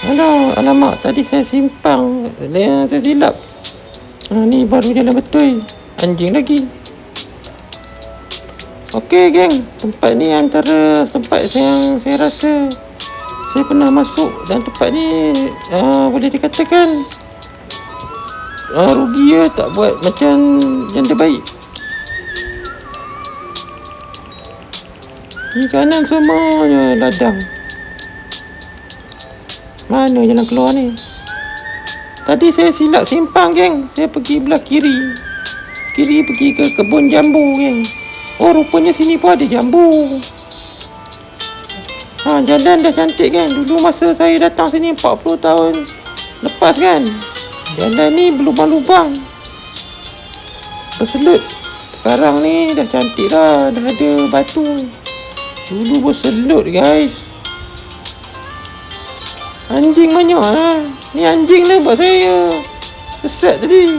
Aduh, alamak, tadi saya simpang. Saya silap. Ni baru jalan betul. Anjing lagi. Okey, geng. Tempat ni antara tempat yang saya rasa saya pernah masuk. Dan tempat ni boleh dikatakan rugi ya, tak buat macam yang terbaik. Kiri kanan semuanya ladang. Mana jalan keluar ni? Tadi saya silap simpang, geng. Saya pergi belah kiri. Kiri pergi ke kebun jambu, geng. Oh, rupanya sini pun ada jambu. Jalan dah cantik, kan. Dulu masa saya datang sini 40 tahun lepas, kan, jalan ni berlubang-lubang, berselut. Sekarang ni dah cantik dah. Dah ada batu. Dulu berselut, guys. Anjing banyak lah. Ni anjing lah buat saya sesat tadi.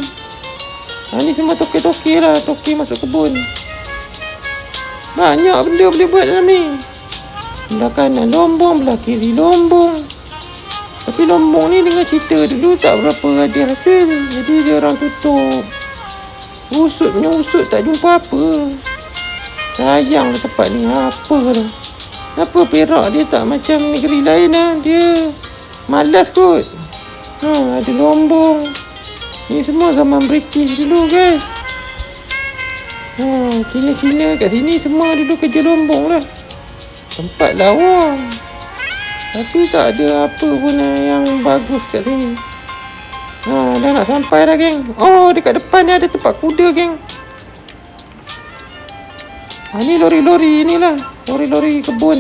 Ni semua toke-toke lah. Toke masuk kebun. Banyak benda boleh buat dalam ni. Belah kanan lombong, belah kiri lombong. Tapi lombong ni dengan cerita dulu tak berapa ada hasil. Jadi dia orang tutup. Usut punya usut, tak jumpa apa. Sayang lah tempat ni. Apa lah. Kenapa Perak dia tak macam negeri lain lah. Dia malas kot. Ada lombong. Ni semua zaman British dulu, guys. Cina-Cina kat sini semua dulu kerja lombong lah. Tempat lawa. Tapi tak ada apa pun yang bagus kat sini. Dah nak sampai dah, geng. Oh, dekat depan ni ada tempat kuda, geng. Ni lori-lori ni lah. Lori-lori kebun.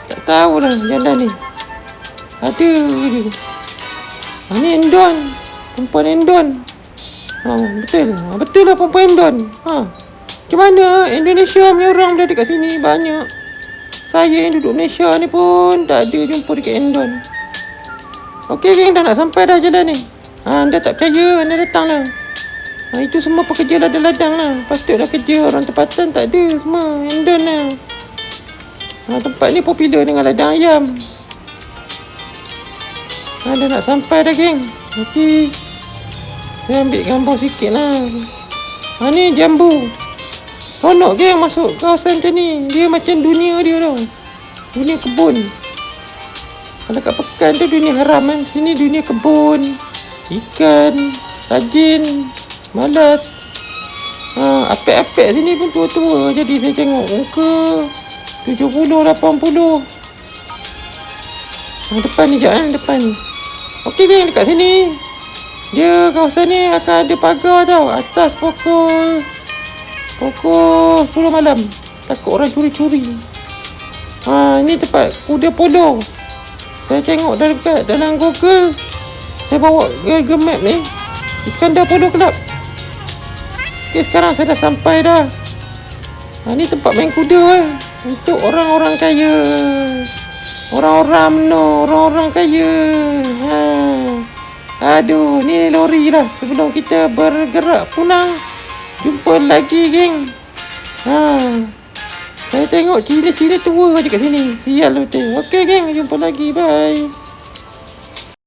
Tak tahulah jalan ni. Ada je. Ni Endon. Perempuan Endon. Betul. Betul lah perempuan Endon. Macam mana Indonesia punya orang dah dekat sini banyak. Saya yang duduk Malaysia ni pun tak ada jumpa dekat Endon. Okey, geng, dah nak sampai dah jalan ni. Anda tak percaya, anda datang lah. Itu semua pekerja ladang-ladang lah. Patutlah kerja orang tempatan tak ada. Semua Endon lah. Tempat ni popular dengan ladang ayam. Dah nak sampai dah, geng. Nanti saya ambil gambar sikit lah. Ni jambu. Ronok, geng, masuk kawasan macam ni. Dia macam dunia dia tau. Dunia kebun. Kalau kat pekan tu dunia haram kan. Sini dunia kebun, ikan, rajin, malas. Apek-apek sini pun tua-tua. Jadi saya tengok muka 70, 80. Depan ni jap, depan ni. Okey, geng, dekat sini dia kawasan ni akan ada pagar tau. Atas pukul 10 malam. Takut orang curi-curi. Ni tempat kuda polo. Saya tengok dalam Google. Saya bawa Google Map ni, Iskandar Polo Club. Okay, sekarang saya dah sampai dah. Ni tempat main kuda untuk orang-orang kaya. Orang-orang kaya. Aduh, ni lori lah. Sebelum kita bergerak punang, jumpa lagi, geng. Saya tengok Cina-Cina tua je kat sini. Sial betul. Okey, geng, jumpa lagi. Bye.